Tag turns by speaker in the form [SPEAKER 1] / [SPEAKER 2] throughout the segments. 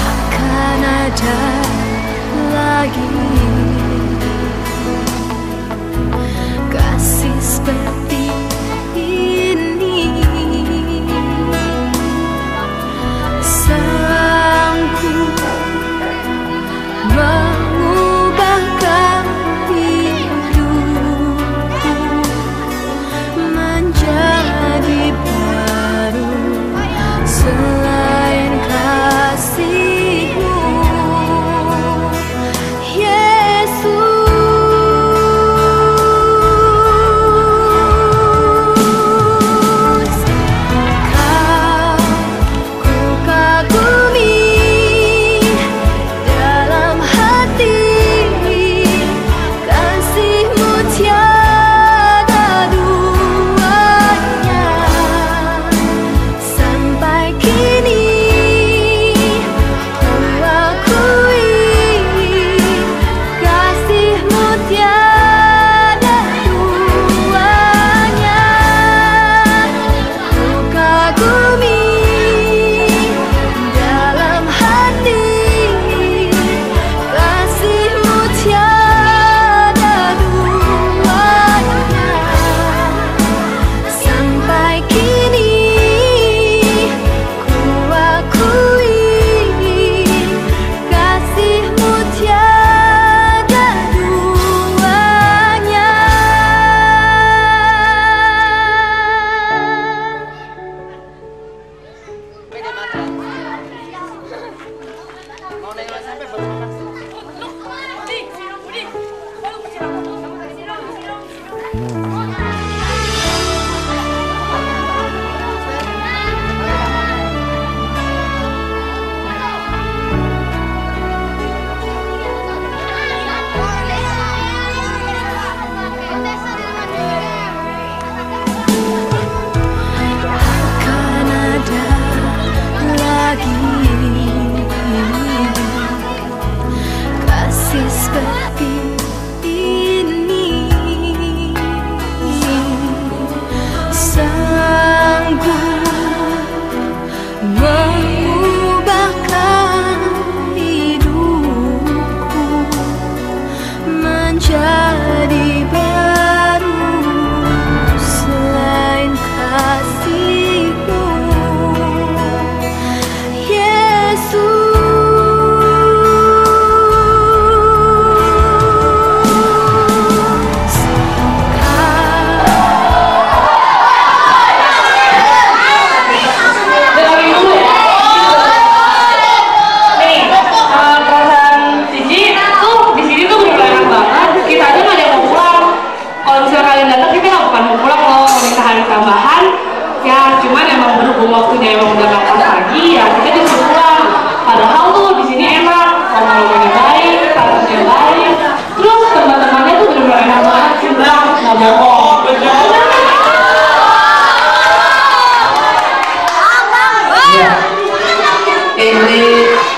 [SPEAKER 1] Akan ada lagi kasih seperti ini, sanggup mengubahkan hidupku menjadi baru selain kasih-Mu, Yesus.
[SPEAKER 2] waktunya emang udah gak pas lagi, ya kita disuruh pulang. Padahal tuh di sini enak, ngomongnya baik, statusnya baik, terus teman-temannya tuh bener-bener enak banget, sudah nggak bohong.
[SPEAKER 3] Ya, ini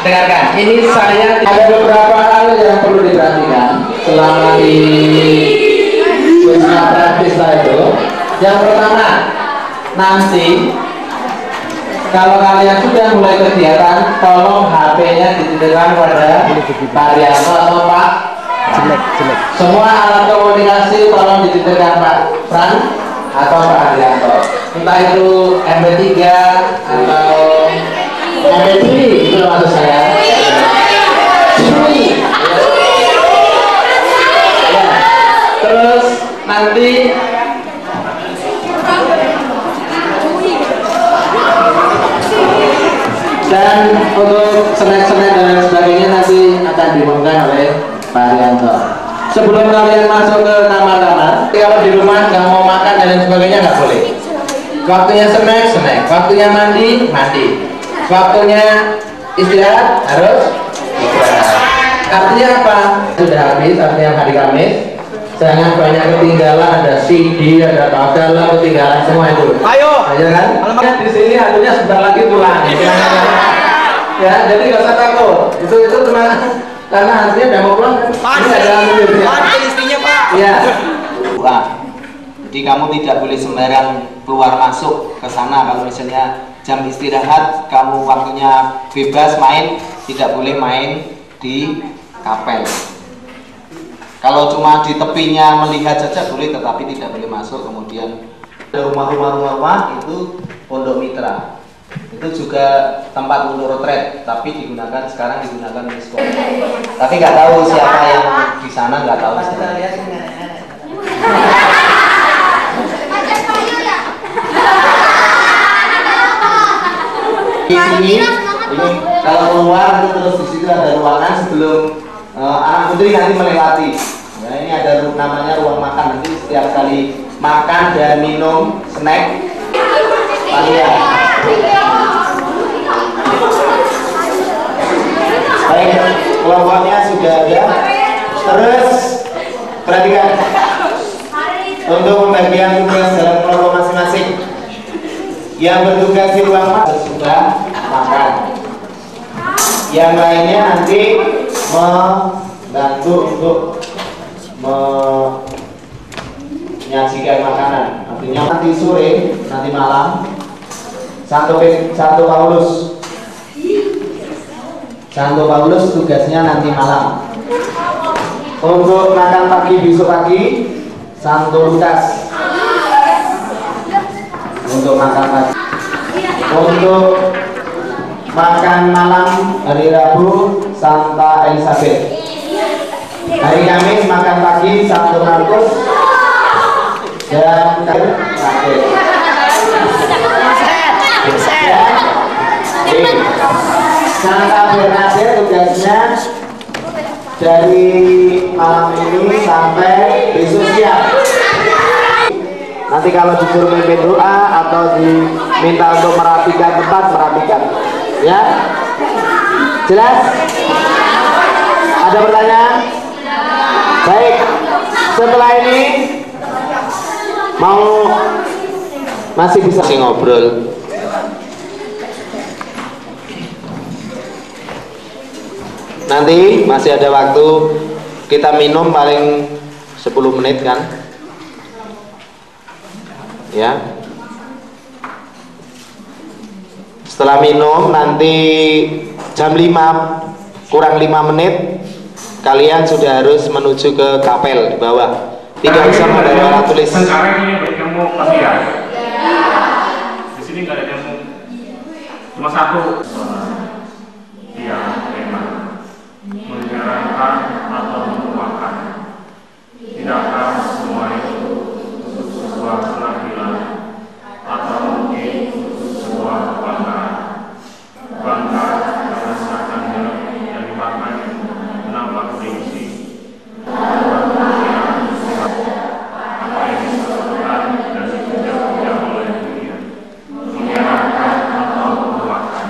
[SPEAKER 3] dengarkan, ini saya ada beberapa hal yang perlu diperhatikan selama di wisma praktis itu. Yang pertama, nanti kalau kalian sudah mulai kegiatan, tolong HP-nya dititipkan pada Pak Rianto atau Pak Jelek. Semua alat komunikasi tolong dititipkan Pak Fran atau Pak Rianto. Entah itu MP3 atau MP3, itu maksud saya. Ya. Terus nanti dan untuk snack-snack dan sebagainya nanti akan diumumkan oleh Pak Rianto. Sebelum kalian masuk ke kamar-kamar, kalau di rumah nggak mau makan dan lain sebagainya nggak boleh. Waktunya snack, waktunya mandi, waktunya istirahat, harus istirahat. Artinya apa? Sudah habis, artinya hari Kamis. Jangan banyak ketinggalan, ada CD, ada apa ketinggalan semua itu. Ayo, aja kan? Kalau di sini harusnya sebentar lagi pulang. Ya, jadi nggak usah takut. Itu cuma karena artinya udah mau pulang kan? Ini adalah menyebutnya.
[SPEAKER 4] istrinya Pak.
[SPEAKER 3] Ya.
[SPEAKER 5] Wah, jadi kamu tidak boleh sembarang keluar masuk ke sana. Kalau misalnya jam istirahat, kamu waktunya bebas main, tidak boleh main di kapel. Kalau cuma di tepinya melihat saja boleh, tetapi tidak boleh masuk. Kemudian rumah-rumah itu pondok mitra. Itu juga tempat untuk retret, tapi sekarang digunakan UNESCO. Tapi nggak tahu siapa yang di sana, nggak tahu. Di sini, ini kalau keluar terus di situ ada ruangan sebelum anak putri nanti melewati. Nah, ini ada namanya ruang makan. Nanti setiap kali makan dan minum snack, kalian. Baik, kelompoknya sudah ada. Terus perhatikan untuk pembagian tugas dalam kelompok masing-masing. Yang bertugas di ruang makan sudah makan. Yang lainnya nanti membantu untuk menyajikan makanan. Artinya nanti sore, nanti malam, Santo Paulus tugasnya nanti malam. Untuk makan pagi besok pagi, Santo Lukas. Untuk makan pagi. Untuk makan malam hari Rabu, Santa Elizabeth. Hari Kamis makan pagi, Santo Markus. Dan terakhir. Santa Bernadette tugasnya dari malam ini sampai besok siang. Nanti kalau disuruh memimpin doa atau diminta untuk merapikan tempat, merapikan. Ya, jelas? Ada pertanyaan? Baik. Setelah ini mau masih bisa ngobrol. Nanti masih ada waktu, kita minum paling 10 menit kan? Ya. Setelah minum nanti jam 5 kurang 5 menit kalian sudah harus menuju ke kapel di bawah. Tidak bisa membawa alat tulis.
[SPEAKER 6] Sekarang ini bertemu pasti ya. Di sini nggak ada demo, cuma satu. Iya, memang menyarankan atau menguatkan. Tidakkah semua itu untuk sebuah penampilan atau mungkin untuk sebuah kebanggaan? Bangga merasakannya dari maknanya menambah gengsi. Apa yang disebutkan dan dipuja-puja oleh dunia, menyarankan atau menguatkan.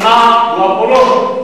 [SPEAKER 6] Genap 20.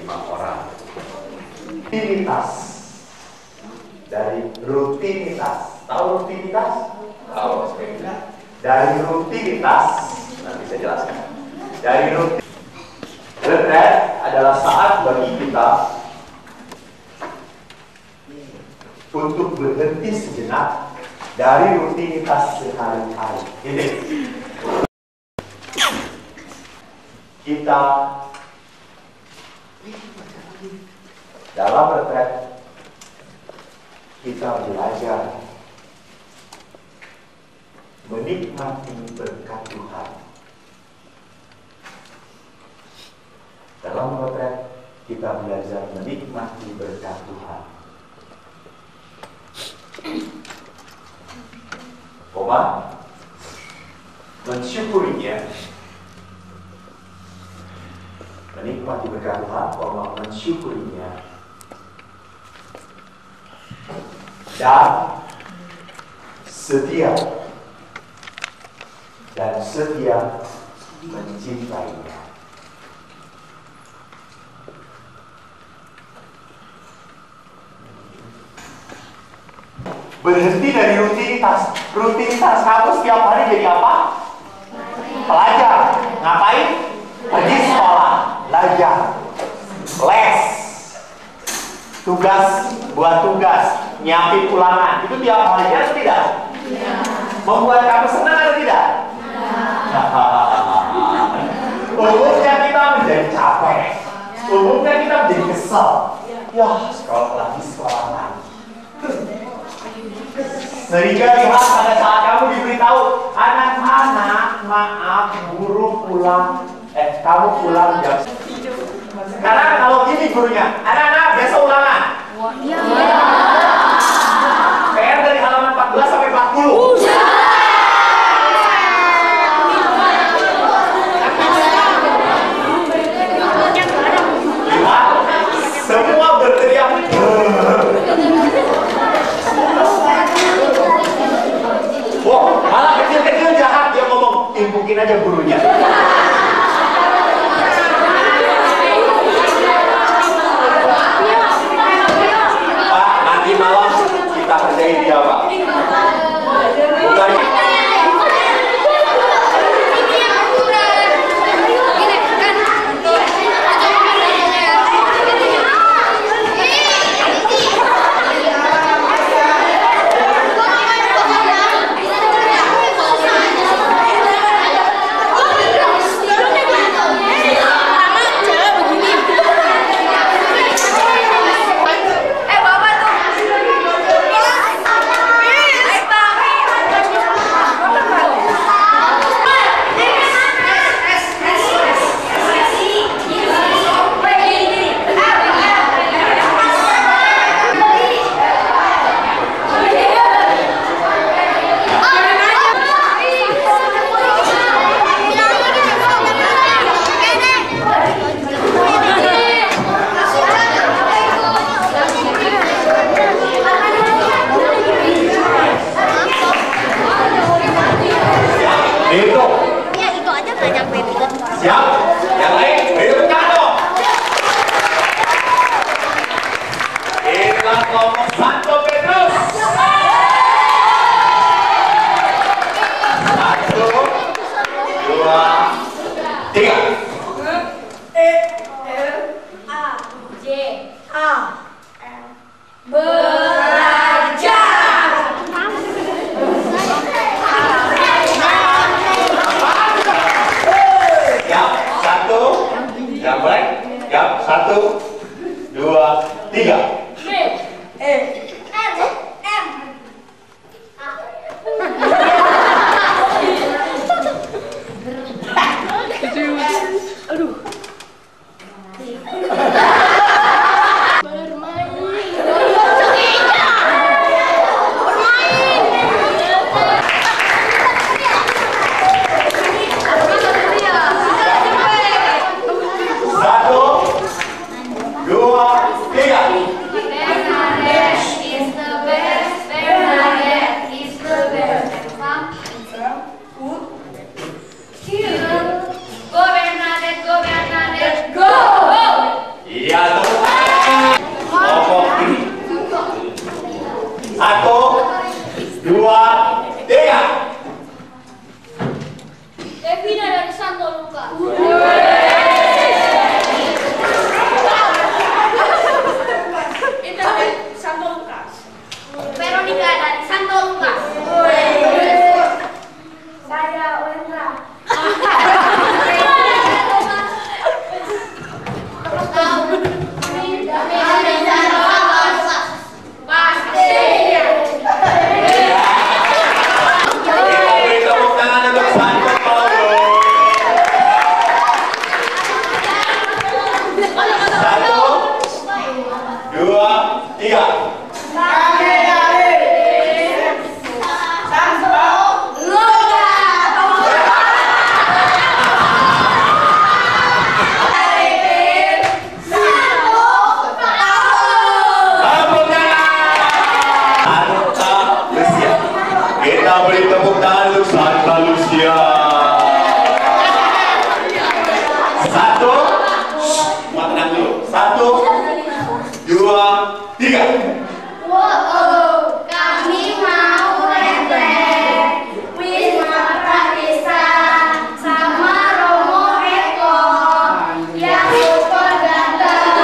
[SPEAKER 4] 5 orang. Rutinitas. Dari rutinitas. Tahu rutinitas? Tahu. Dari rutinitas, nanti saya jelaskan. Dari rutinitas. Retret adalah saat bagi kita untuk berhenti sejenak dari rutinitas sehari-hari. Ini kita dalam retret kita belajar menikmati berkat Tuhan. Dalam potret kita belajar menikmati berkat Tuhan. mensyukurinya, menikmati berkat Tuhan, mensyukurinya, dan setia mencintainya. Berhenti dari rutinitas kamu setiap hari jadi apa? Pelajar. Ngapain? Pergi sekolah, belajar, les, buat tugas, nyiapin ulangan. Itu tiap harinya atau tidak? Ya. Membuat kamu senang atau tidak? Ya. Umumnya kita menjadi capek, umumnya kita menjadi kesel. Ya, sekolah lagi. Sehingga lihat pada saat kamu diberitahu, anak-anak, maaf, guru pulang, kamu pulang jam. Sekarang kalau gini gurunya, anak-anak besok ulangan. PR dari halaman 14 sampai 40. Lihat, semua berteriak. Oh, malah kecil-kecil jahat, dia ngomong, timpukin aja gurunya. Pak, nanti malam kita kerjain dia, Pak. Bukan. Siap? Yang lain, beri tepuk tangan dong. Inilah kelompok Santo Petrus. 1, 2, 3. Siap, 1, 2, 3. tiga. Kita beri tepuk tangan untuk Santa Lucia. Satu, tenang dulu. Satu, dua, tiga.
[SPEAKER 1] Kami mau retret Wisma Pradesa sama Romo Eko yang super ganteng.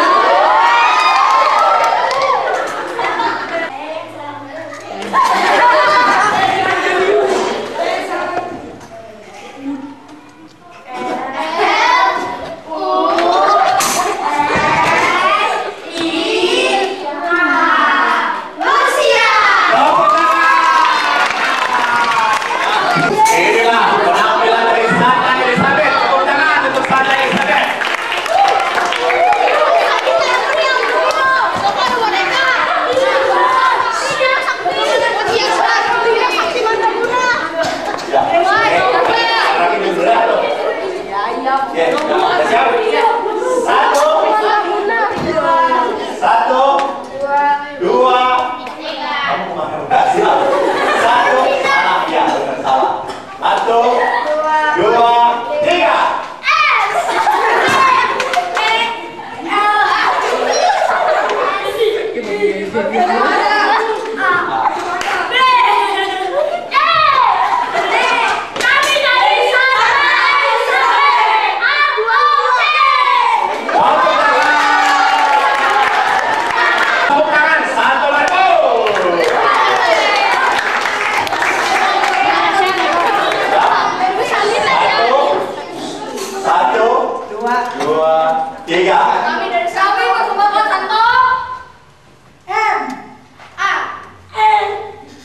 [SPEAKER 4] Inilah penampilan dari Santa Elizabeth. Tepuk tangan untuk Santa Elizabeth. Ya, lagi dulu ya. Ya, udah siap? Satu, dua, kamu kemana? Enggak, siap. Satu, salah, ya, benar, salah. Satu, dua, tiga. Tepuk tangan, satu lagi. Satu, dua, tiga.
[SPEAKER 1] Kami dari Sawi Persembahkan Santo M A N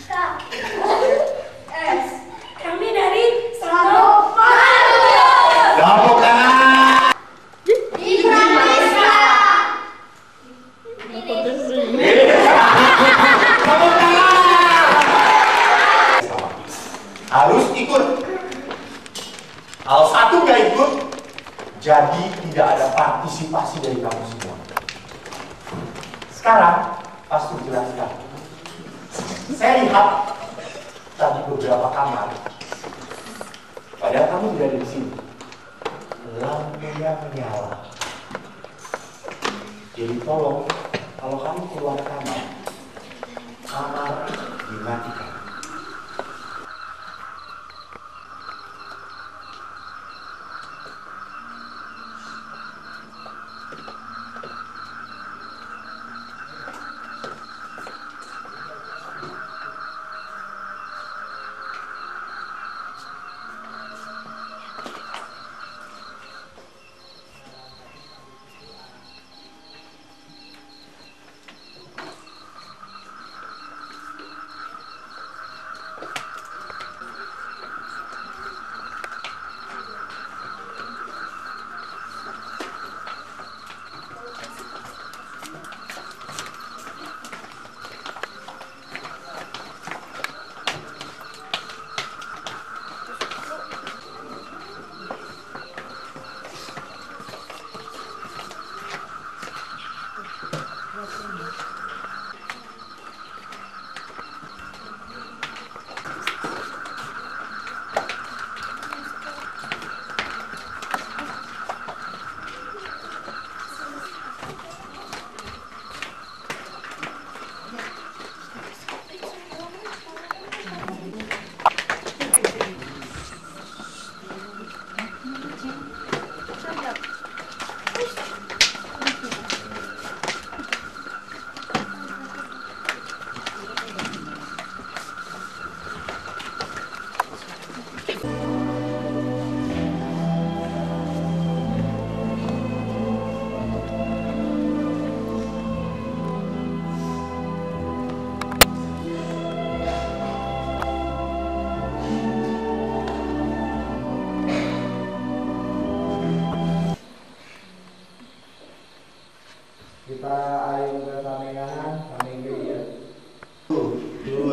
[SPEAKER 1] K S. Kami dari Santo
[SPEAKER 4] Tepuk tangan.
[SPEAKER 1] di Pradesa.
[SPEAKER 4] Tepuk tangan. Harus ikut. Kalau satu nggak ikut, jadi tidak ada partisipasi dari kamu semua. Sekarang, Pastor jelaskan. Saya lihat tadi beberapa kamar, padahal kamu tidak ada di sini. Lampunya menyala. Jadi tolong, kalau kamu keluar kamar, kamar dimatikan.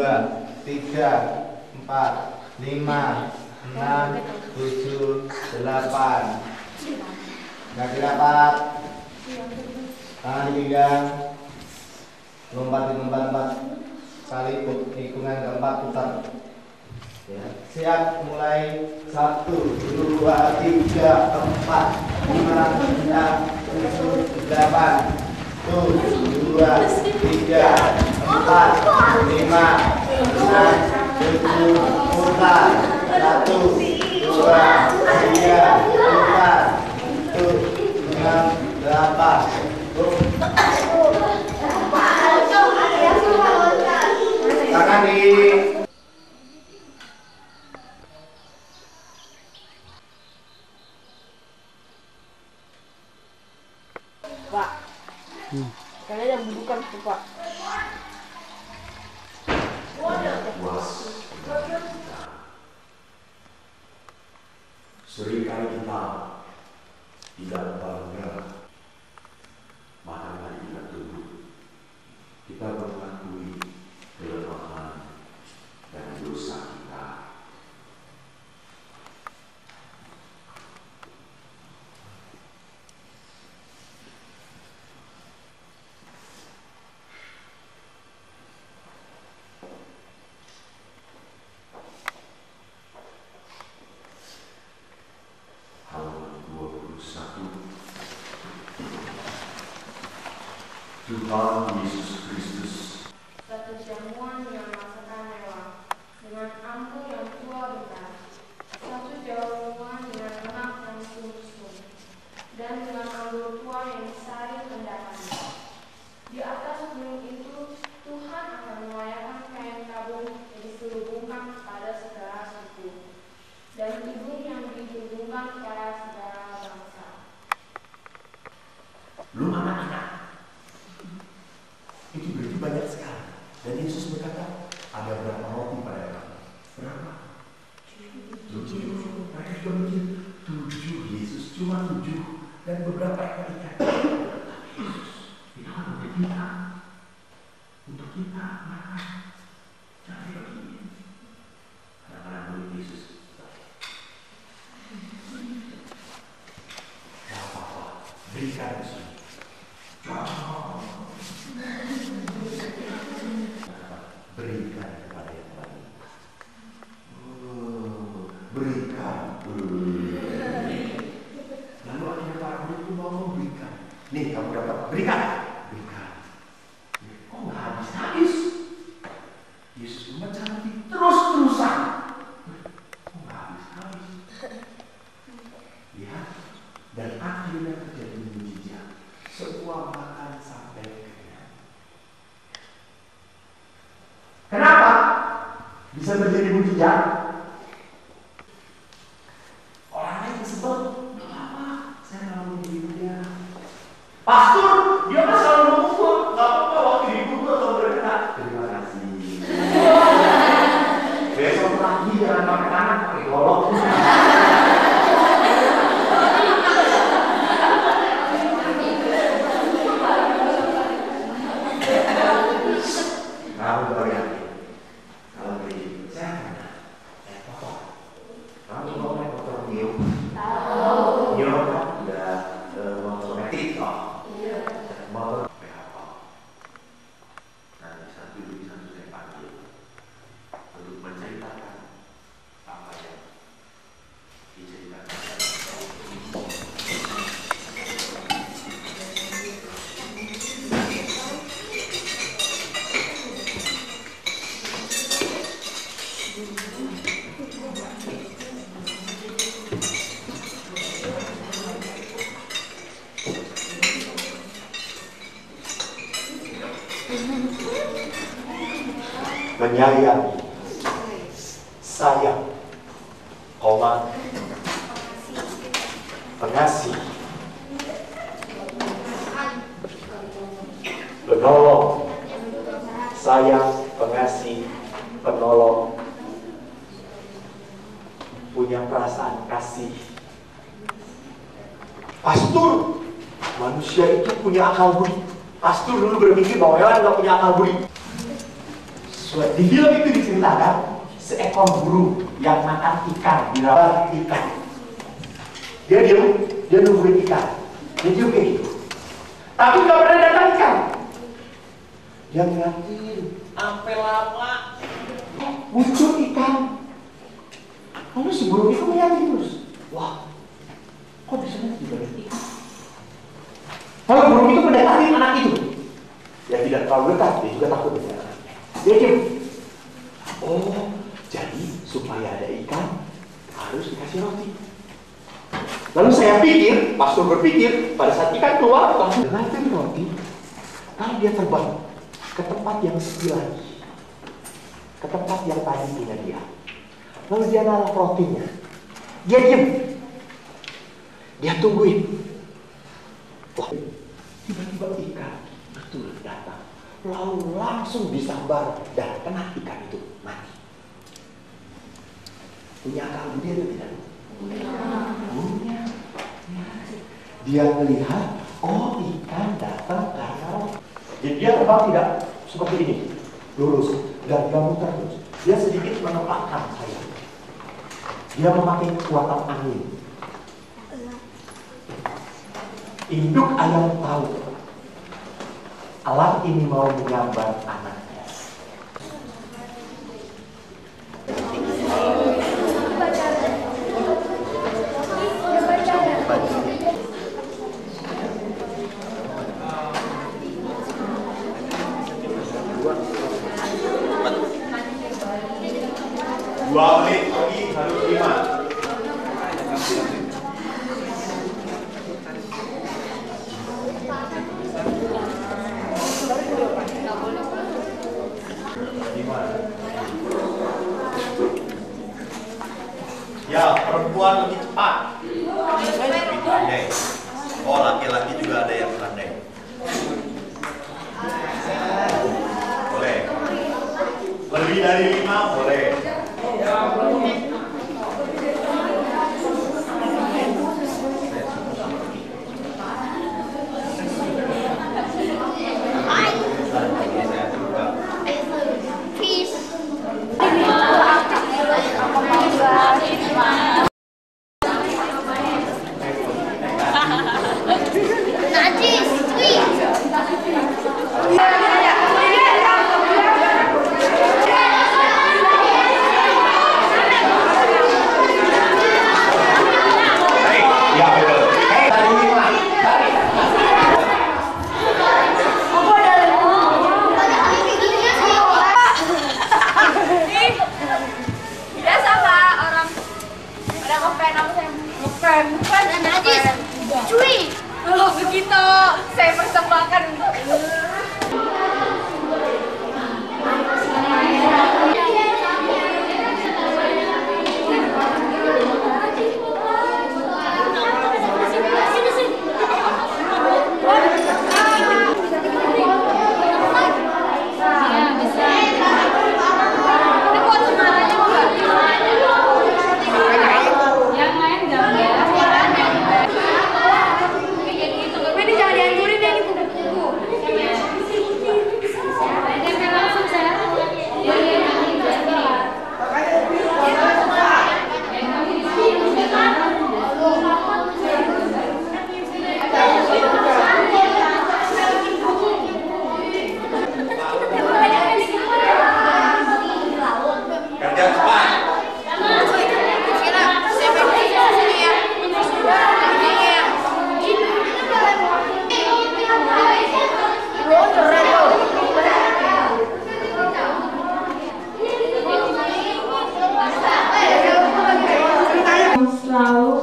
[SPEAKER 3] 3, 4, 5, 6, 7, 8. Kaki rapat. Tangan dipinggang. Lompat kali hitungan keempat putar. Ya. Siap, mulai 1, 2, 3, 4, 5, 6, 7, 8. 1, 2, 3, 4, 5, 6, 7, putar. 1, 2, 3, 4, 6, 8. Tangan di
[SPEAKER 1] Pak. Kalian yang bukan Pak.
[SPEAKER 6] Seringkali kita tidak bangga, maka mari kita tunduk. Kita mengakui kelemahan dan dosa kita. Tuhan Yesus Kristus.
[SPEAKER 1] Satu jamuan yang masakan mewah dengan anggur yang tua besar. Satu jamuan dengan lemak yang sum-sum dan dengan anggur tua yang sari endapannya. Di atas gunung itu Tuhan akan melayakkan kain tabung yang diselubungkan kepada segala suku dan ibung yang dihubungkan kepada segala bangsa.
[SPEAKER 4] Lu anak-anak, itu berarti banyak sekali. Dan Yesus berkata, ada berapa roti pada kamu? Berapa? 7. Mereka juga mikir 7. Yesus cuma 7 dan beberapa ekor ikan. Yesus bilang untuk kita, makan. Jangan begini. Anak-anak murid Yesus. Gak apa-apa, berikan di sini. Berikan kepada yang lain. Berikan. Lalu akhirnya para murid itu mau memberikan. Nih kamu dapat, berikan. Oh nggak habis-habis. Yesus memecah roti terus-terusan. Oh nggak habis-habis. Lihat, dan akhirnya terjadi mujizat. Semua makan sampai kenyang. Kenapa bisa terjadi mujizat? Orang lain sebel, nggak apa-apa, saya nggak mau dihibur dia. Pastor, dia kan selalu mengukur, nggak apa-apa waktu dihibur atau berkenan. Terima kasih. Besok lagi jangan pakai tangan, pakai golok. Kamu baru yakin. Kalau beri, saya mana? Potong. Kamu mau naik motor Mio? Tahu. Mio kan udah motor metik toh. Iya. Motor apa? Nanti satu saya panggil untuk menceritakan apa yang diceritakan. Menyayangi, sayang, pengasih, penolong, sayang, pengasih, penolong, punya perasaan kasih. Pastor, manusia itu punya akal budi. Pastor dulu berpikir bahwa hewan nggak punya akal budi. Di film itu diceritakan seekor burung yang makan ikan di rawa ikan. Dia nungguin ikan. Dia diem kayak gitu. Tapi nggak pernah datang ikan. Dia ngeliatin sampai lama muncul ikan. Lalu si burung itu ngeliatin terus. Wah, kok bisa juga ada ikan? Lalu burung itu mendekati anak itu. Dia tidak terlalu dekat, dia juga takut dengan anaknya. Dia diem. Oh, jadi supaya ada ikan harus dikasih roti. Lalu saya pikir, pastor berpikir, pada saat ikan keluar, langsung ngeliatin roti. Lalu dia terbang ke tempat yang sepi lagi, ke tempat yang tadi punya dia. Lalu dia naruh rotinya. Dia diem. Dia tungguin. Wah, tiba-tiba ikan betul datang. Lalu langsung disambar dan kena ikan itu mati. Punya akal budi atau tidak? Punya. Dia melihat, oh ikan datang karena roti. Jadi dia terbang tidak seperti ini, lurus dan dia muter terus. Dia sedikit menempatkan saya. Dia memakai kekuatan angin. Induk ayam tahu alam ini mau menyambar anaknya. Dua menit lagi harus 5. Ya, perempuan lebih cepat. Lebih pandai. Oh, laki-laki juga ada yang pandai. Boleh. Lebih dari 5 boleh.
[SPEAKER 1] Begitu saya persembahkan untuk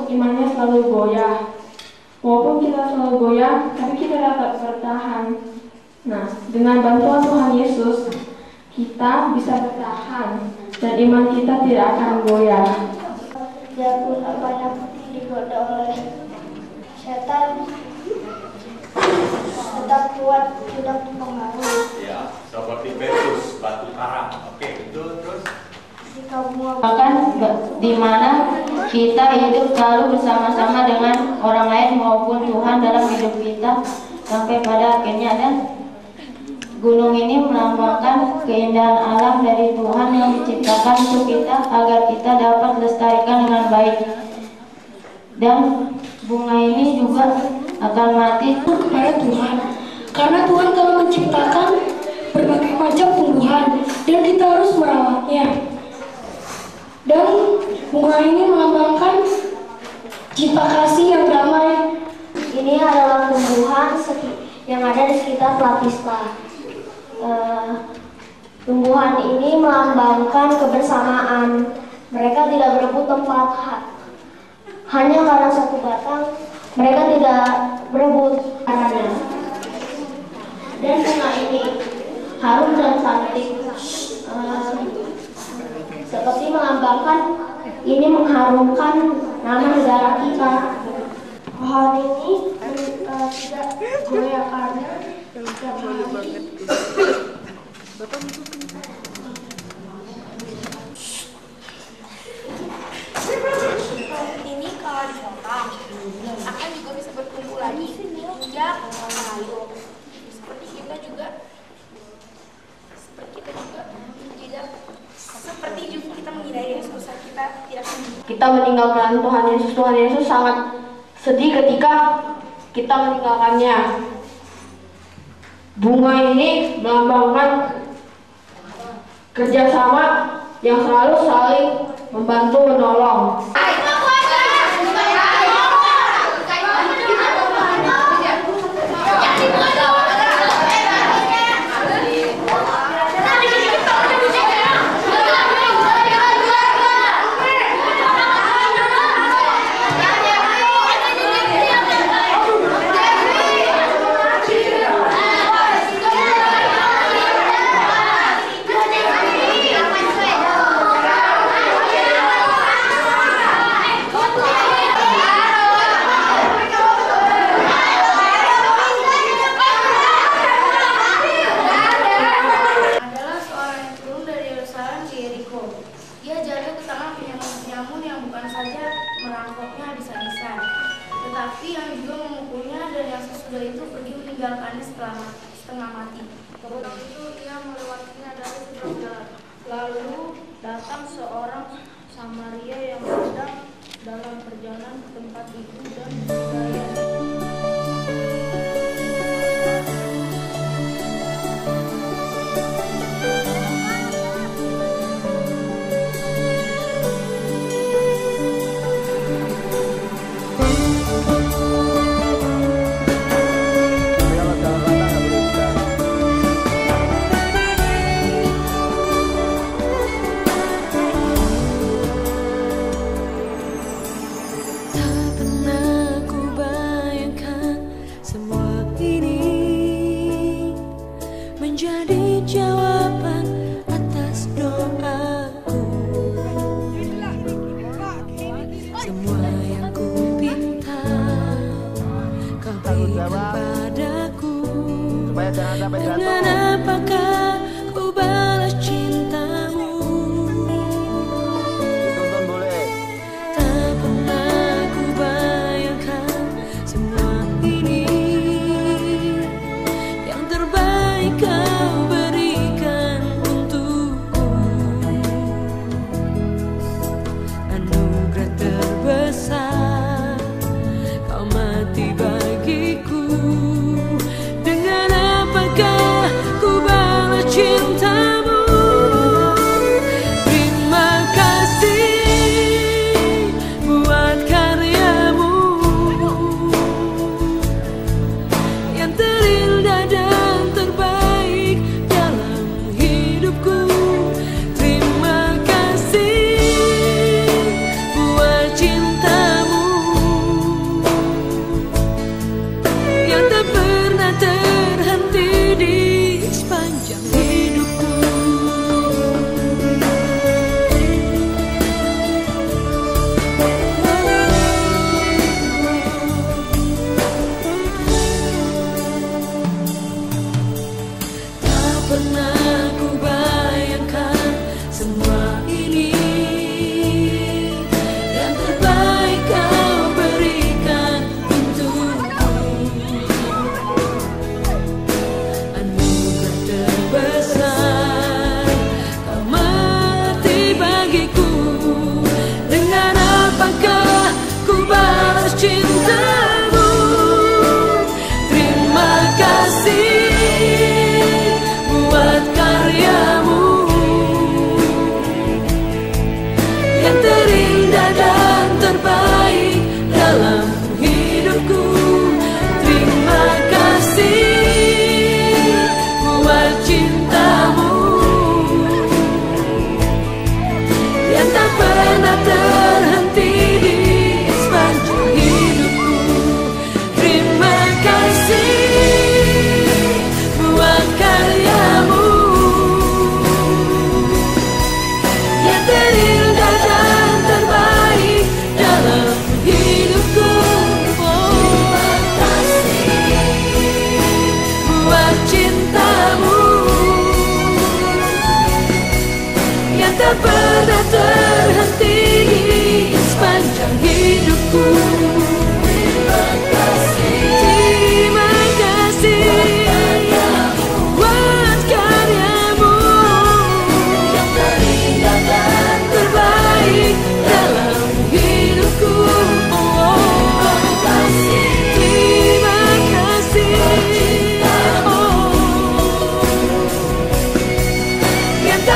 [SPEAKER 7] imannya selalu goyah. Walaupun kita selalu goyah, tapi kita dapat bertahan. Nah, dengan bantuan Tuhan Yesus, kita bisa bertahan dan iman kita tidak akan goyah.
[SPEAKER 8] Biarpun apa yang digoda oleh setan, tetap kuat, tidak terpengaruh.
[SPEAKER 4] Ya, seperti Petrus, batu karang. Oke, betul. Terus
[SPEAKER 8] Bahkan di mana kita hidup selalu bersama-sama dengan orang lain maupun Tuhan dalam hidup kita sampai pada akhirnya, dan gunung ini melambangkan keindahan alam dari Tuhan yang diciptakan untuk kita agar kita dapat lestarikan dengan baik. Dan bunga ini juga akan mati
[SPEAKER 9] kepada Tuhan, karena Tuhan telah menciptakan berbagai macam tumbuhan dan kita harus merawatnya. Dan bunga ini melambangkan cinta kasih yang damai.
[SPEAKER 10] Ini adalah tumbuhan yang ada di sekitar Platista. Tumbuhan ini melambangkan kebersamaan. Mereka tidak berebut tempat hanya karena satu batang. Mereka tidak berebut karena. Dan bunga ini harum dan cantik, seperti melambangkan ini mengharumkan nama negara kita. Pohon ini tidak goyah karena setiap hari
[SPEAKER 1] ini kalau dipotong akan juga bisa berkumpul lagi hingga lalu. Seperti kita juga kita menghindari Yesus, kita tidak sendiri.
[SPEAKER 7] Kita meninggalkan Tuhan Yesus. Tuhan Yesus sangat sedih ketika kita meninggalkannya. Bunga ini melambangkan kerjasama yang selalu saling membantu menolong.
[SPEAKER 1] Tetapi yang juga memukulnya dan yang sesudah itu pergi meninggalkannya setengah mati. Setelah itu ia melewatinya dari seberang jalan. Lalu datang seorang Samaria yang sedang dalam perjalanan ke tempat itu dan berkata,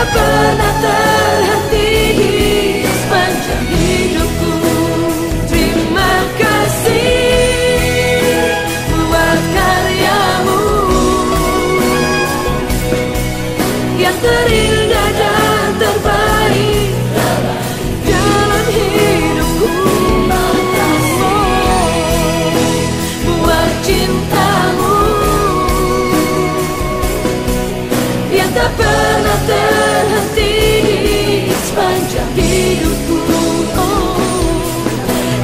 [SPEAKER 11] tak pernah terhenti di sepanjang hidupku. Terima kasih buat karyamu yang terindah dan terbaik dalam hidupku. Buat cintamu yang tak pernah terhenti di sepanjang hidupku,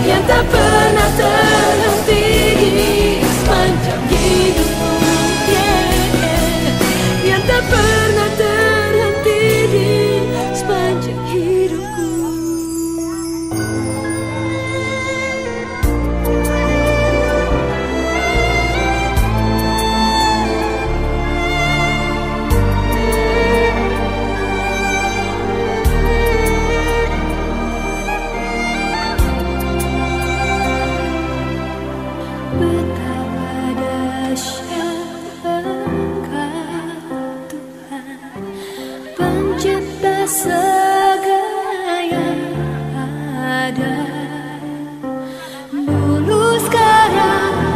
[SPEAKER 11] yang tak pernah terhenti di sepanjang hidupku, yang tak pernah terhenti di sepanjang hidupku. Betapa dahsyat Engkau Tuhan, pencipta segala yang ada, dulu sekarang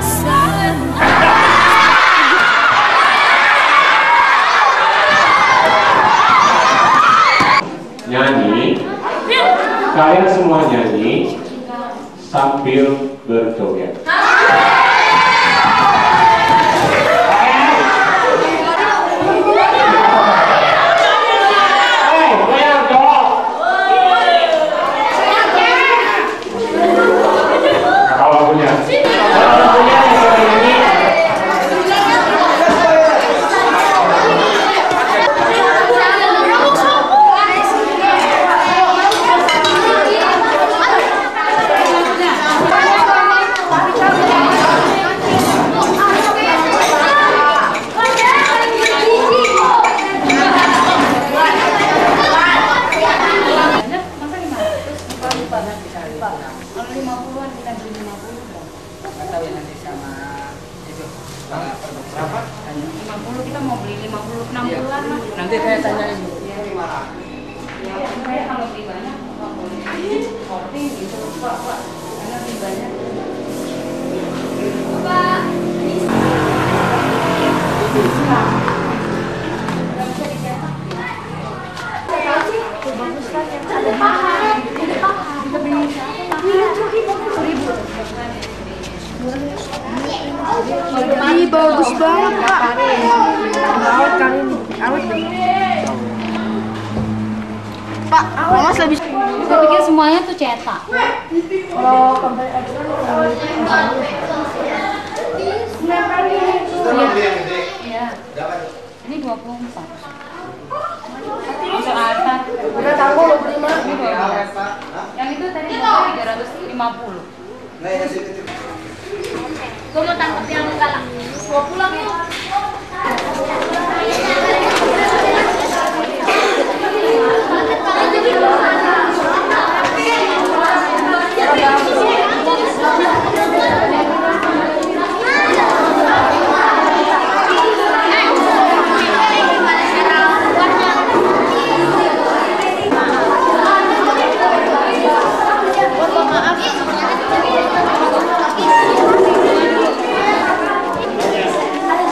[SPEAKER 12] nyanyi, kalian semua nyanyi sambil berjoget.
[SPEAKER 13] Kita mau beli 50, 60-an lah. Nanti saya tanyain. Saya kalau beli banyak, nggak boleh sorting gitu, Pak. Karena beli banyak. Pak. Nggak bisa dicetak. Bagus kan yang ada paha. Kita beli seribu.
[SPEAKER 9] Ih, bagus banget, Pak. Awet kali ini. Awet. Pak, Mas lebih.
[SPEAKER 13] Saya pikir semuanya tuh cetak.
[SPEAKER 9] Kalau kembali aja.
[SPEAKER 13] Iya. Ini 24. Masuk atas.
[SPEAKER 9] Udah tahu 25.
[SPEAKER 13] Yang itu tadi 350. Gue mau tangkap yang galak. Mau pulang ya?
[SPEAKER 10] Ada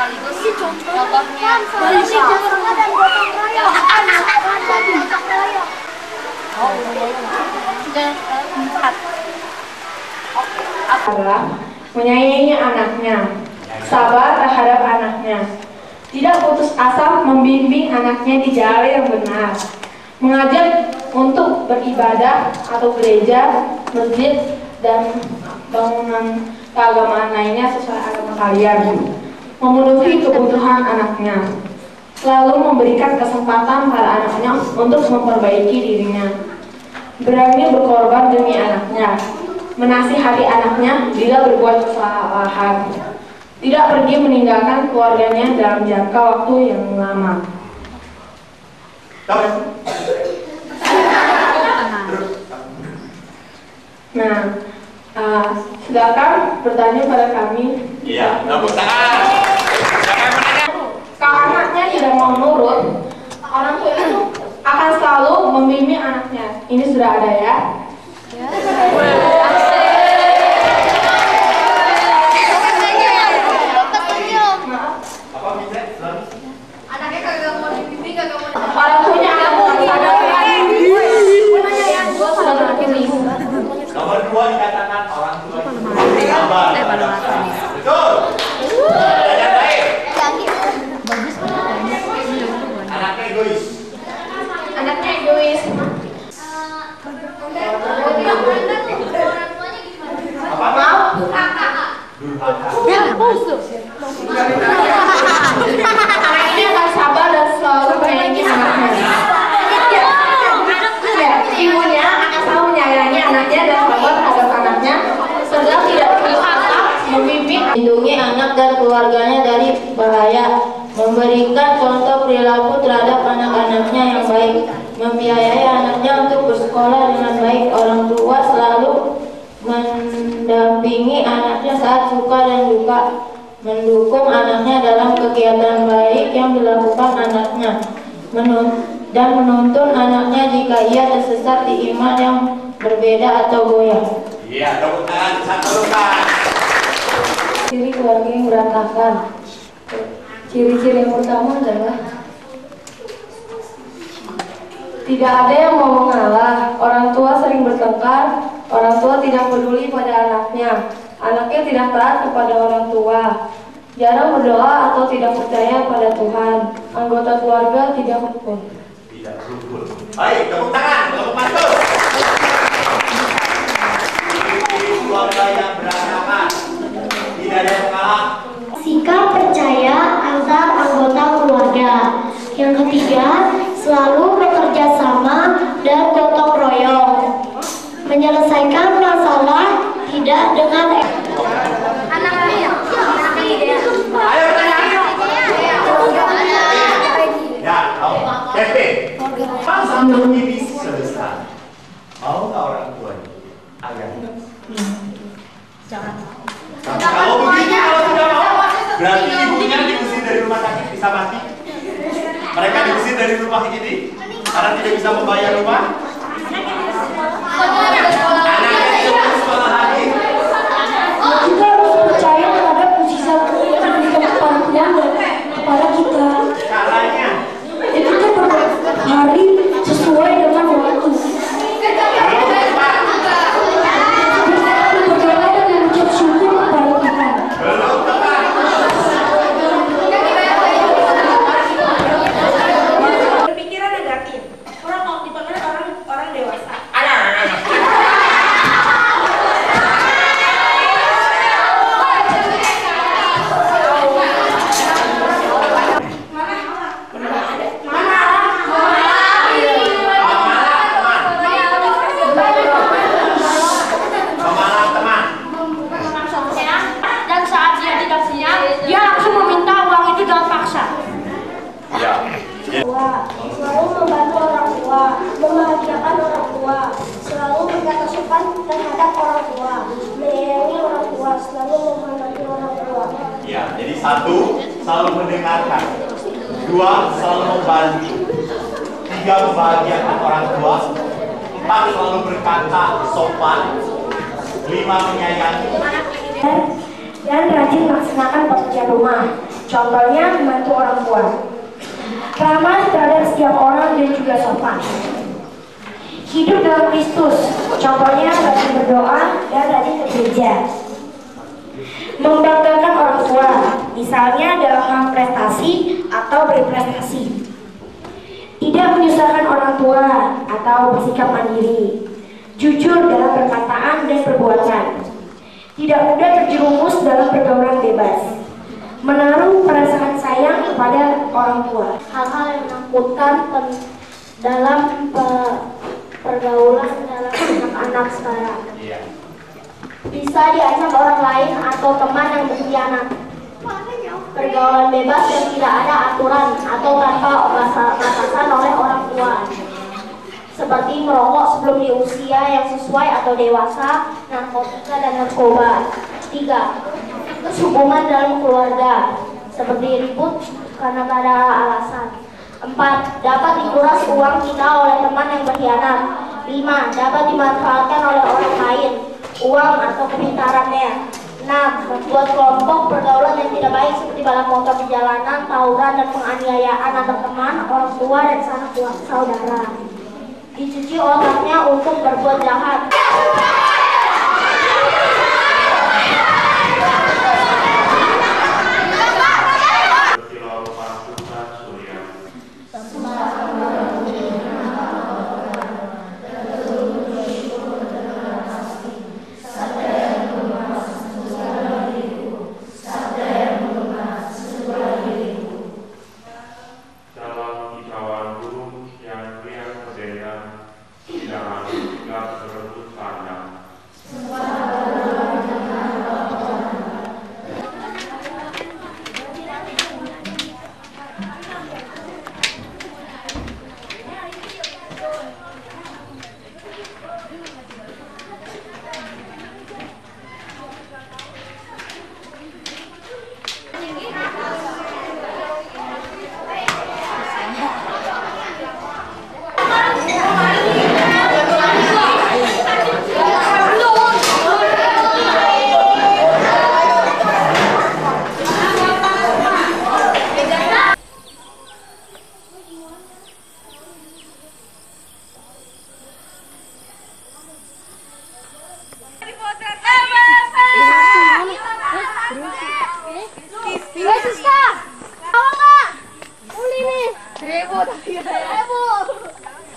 [SPEAKER 13] sekaligus contohnya Balisa dan gotong royong.
[SPEAKER 7] Adalah menyayangi anaknya, sabar terhadap anaknya, tidak putus asa membimbing anaknya di jalan yang benar, mengajak untuk beribadah atau gereja, masjid, dan bangunan keagamaan lainnya sesuai agama kalian, memenuhi kebutuhan anaknya, selalu memberikan kesempatan pada anaknya untuk memperbaiki dirinya, berani berkorban demi anaknya, menasihati anaknya bila berbuat kesalahan, tidak pergi meninggalkan keluarganya dalam jangka waktu yang lama. Nah, silakan bertanya pada kami.
[SPEAKER 4] Iya, tepuk tangan.
[SPEAKER 7] Kalau anaknya tidak mau nurut, orang tua itu akan selalu membimbing anaknya. Ini sudah ada ya.
[SPEAKER 13] Anaknya kagak mau dibimbing, kagak mau.
[SPEAKER 7] Orang tuanya akan
[SPEAKER 4] Nomor 2 dikatakan orang tua sabar. Betul. Yang baik. Anaknya egois.
[SPEAKER 7] Anaknya egois.
[SPEAKER 4] Apa?
[SPEAKER 7] Mau? Anak ini akan sabar dan selalu menyayangi anaknya. Ya, ibunya akan selalu menyayangi anaknya dan sabar terhadap anaknya, serta tidak putus asa membimbing,
[SPEAKER 8] melindungi anak dan keluarganya dari bahaya, memberikan contoh perilaku terhadap anak-anaknya yang baik, membiayai anaknya untuk bersekolah dengan baik. Orang tua selalu mendampingi anaknya saat suka dan duka, mendukung anaknya dalam kegiatan baik yang dilakukan anaknya, dan menuntun anaknya jika ia tersesat di iman yang berbeda atau goyah.
[SPEAKER 4] Iya, tepuk tangan, satu luka.
[SPEAKER 7] Ciri keluarga yang berantakan. Ciri-ciri yang pertama adalah tidak ada yang mau mengalah. Orang tua sering bertengkar. Orang tua tidak peduli pada anaknya. Anaknya tidak taat kepada orang tua. Jarang berdoa atau tidak percaya pada Tuhan. Anggota keluarga tidak rukun.
[SPEAKER 4] Tidak rukun. Baik, tepuk tangan, tepuk mantul. Keluarga yang berantakan. Tidak ada yang mengalah.
[SPEAKER 10] Sikap percaya antar anggota keluarga. Yang ketiga, selalu bekerja sama dan gotong royong. Menyelesaikan masalah tidak dengan
[SPEAKER 13] Anak saya.
[SPEAKER 4] Ya, Kevin. Pasang TV selesai. Mau nggak orang tuanya? Agak.
[SPEAKER 13] Jangan.
[SPEAKER 4] Kalau begini, kalau tidak mau, berarti ibunya diusir dari rumah sakit, bisa mati. Mereka diusir dari rumah ini karena tidak bisa membayar rumah. Anaknya tidak sekolah lagi.
[SPEAKER 9] Kita harus percaya terhadap mujizat yang diberikan kepada Tuhan dan kepada kita.
[SPEAKER 4] Caranya?
[SPEAKER 9] Jadi kita berhari sesuai dengan waktu. Berdoa dan mengucap syukur kepada Tuhan.
[SPEAKER 1] Berpikiran negatif. Kurang mau dipanggil orang dewasa.
[SPEAKER 9] Dan saat dia tidak siap, dia langsung meminta uang itu dengan paksa.
[SPEAKER 10] selalu membantu orang tua, membahagiakan orang tua, selalu berkata sopan terhadap orang tua, menyayangi orang tua, selalu menghormati orang tua.
[SPEAKER 4] Ya, jadi 1, selalu mendengarkan. 2, selalu membantu. 3, membahagiakan orang tua. 4, selalu berkata sopan. 5, menyayangi.
[SPEAKER 10] Dan rajin melaksanakan pekerjaan rumah. Contohnya membantu orang tua, ramah terhadap setiap orang dan juga sopan. Hidup dalam Kristus, contohnya rajin berdoa dan rajin ke gereja. Membanggakan orang tua, misalnya dalam hal prestasi atau berprestasi. Tidak menyusahkan orang tua atau bersikap mandiri. Jujur dalam perkataan dan perbuatan. Tidak mudah terjerumus dalam pergaulan bebas. Menaruh perasaan sayang kepada orang tua.
[SPEAKER 14] Hal-hal yang menakutkan dalam pergaulan dalam anak-anak sekarang. Bisa diancam orang lain atau teman yang berkhianat. Pergaulan bebas yang tidak ada aturan atau tanpa batasan oleh orang tua. Seperti merokok sebelum di usia yang sesuai atau dewasa, narkotika dan narkoba. 3. Hubungan dalam keluarga, seperti ribut karena tak ada alasan. 4. Dapat dikuras uang kita oleh teman yang berkhianat. 5. Dapat dimanfaatkan oleh orang lain, uang atau kepintarannya. 6. Membuat kelompok pergaulan yang tidak baik seperti balap motor di jalanan, tawuran dan penganiayaan antar teman, orang tua dan sanak saudara. Dicuci otaknya untuk berbuat jahat.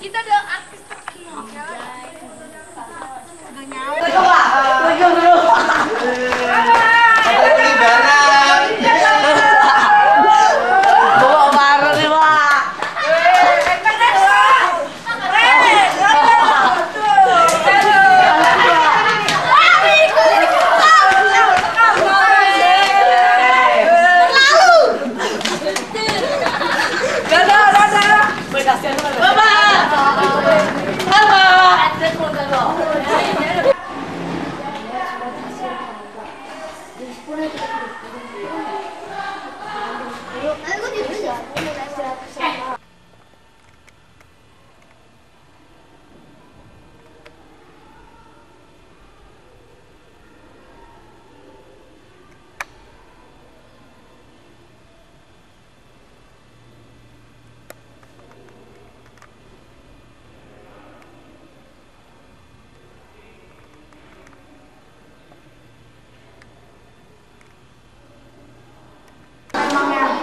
[SPEAKER 13] Kita udah artis terkenal.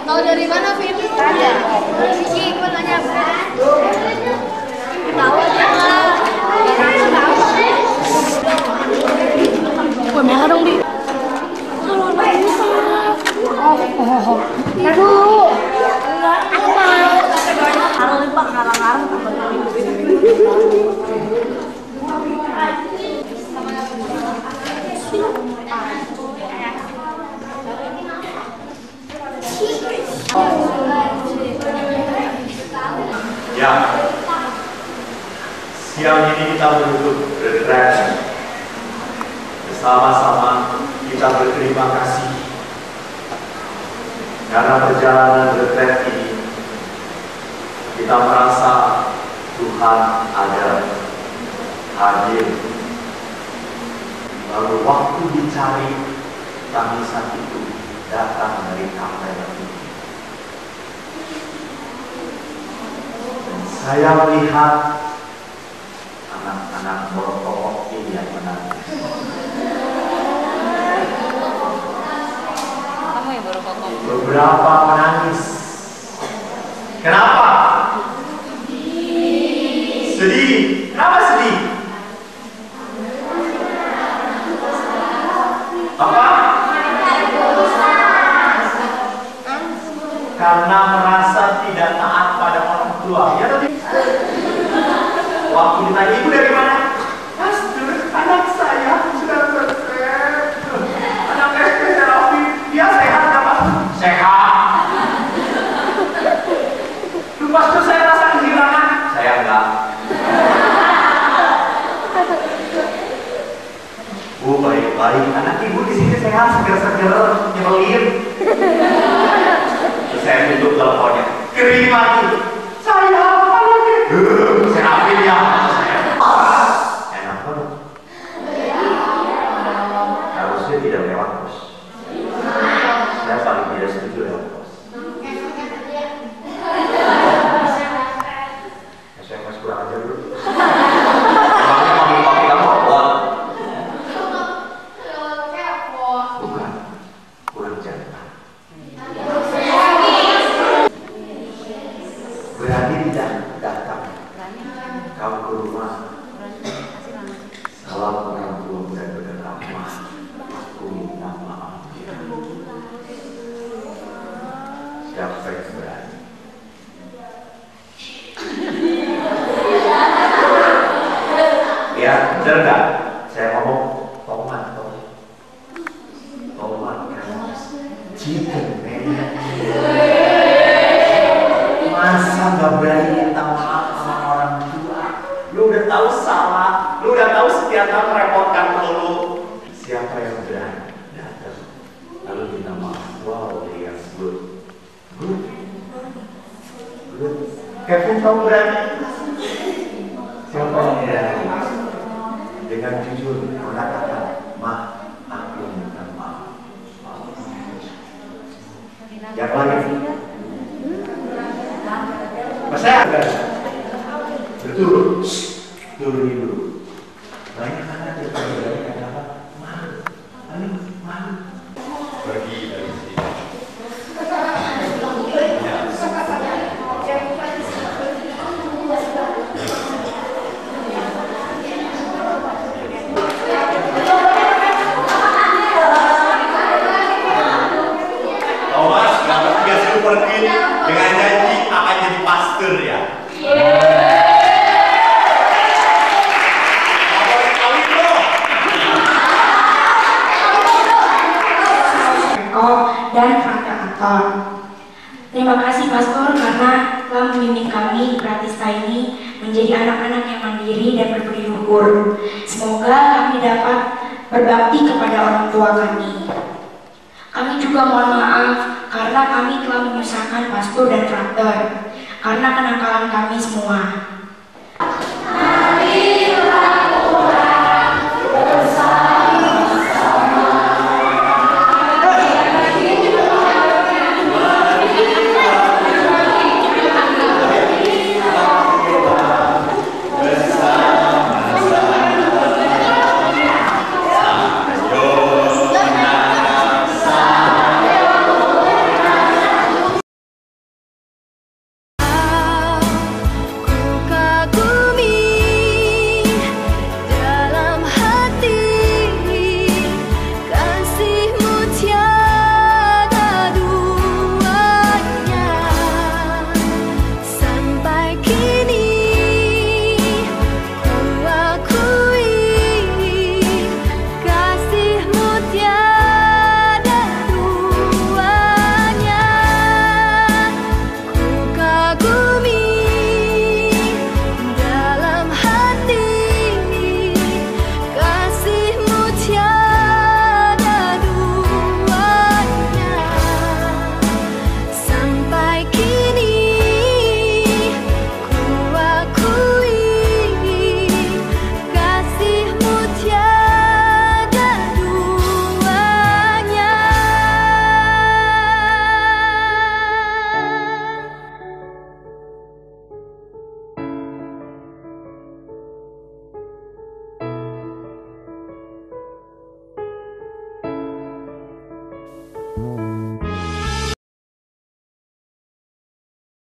[SPEAKER 13] Tahu dari mana, Vin? Tanya. Cici, gue tanya. Tahu aja lah. Gue merah dong, Di. Kalau anak buka. Aduh. Enggak, apa? Harus lipat ngarang-ngarang.
[SPEAKER 4] Ya, siang ini kita menutup retret. Bersama-sama kita berterima kasih karena perjalanan retret ini kita merasa Tuhan ada, hadir. Lalu waktu dicari, tangisan itu datang dari kamera. Saya melihat anak-anak merokok ini yang menangis.
[SPEAKER 13] Kamu yang baru kokok.
[SPEAKER 4] Beberapa menangis. Kenapa? Sedih. Kenapa sedih? Apa? Karena merasa tidak taat pada orang tua. Ya tadi. Waktu ditanya ibu dari mana? Pastor, anak saya sudah selesai. Anak SD terapi, dia sehat nggak Pastor? Sehat. Lu Pastor, saya rasa kehilangan. Saya enggak. Bu, baik-baik. Anak ibu di sini sehat, seger-seger, nyebelin. Terus saya tutup teleponnya. Kering lagi. Saya apa lagi? Serapin ya. Enak banget. Harusnya tidak lewat pos. Saya paling tidak setuju lewat pos. SMS kurang aja dulu. Emangnya mami-mami kamu apa? Bukan. Kurang jantan. Berani tidak datang kamu ke rumah. Salam orang tua dan berkata, "Mah, aku minta maaf ya." Siapa yang berani? Ya, benar nggak? Saya ngomong tomat kan? Chicken, man. Masa nggak berani minta maaf sama orang tua? Lu udah tahu salah, lu udah tahu setiap kali merepotkan lu. Siapa yang berani datang lalu minta maaf? Wow, yes, good. Kevin, kamu berani? Siapa yang berani? Dengan jujur mengatakan, "Mah, aku minta maaf." Yang lain? Saya betul, turunin dulu. Banyak anak yang berani kata apa? Malu. Pergi dari sini. Thomas, yang ketiga suruh pergi dengan janji akan jadi pastor ya.
[SPEAKER 10] Dan Frater Anton. Terima kasih Pastor karena telah membimbing kami Pratista ini menjadi anak-anak yang mandiri dan berbudi luhur. Semoga kami dapat berbakti kepada orang tua kami. Kami juga mohon maaf karena kami telah menyusahkan Pastor dan Frater karena kenakalan kami semua.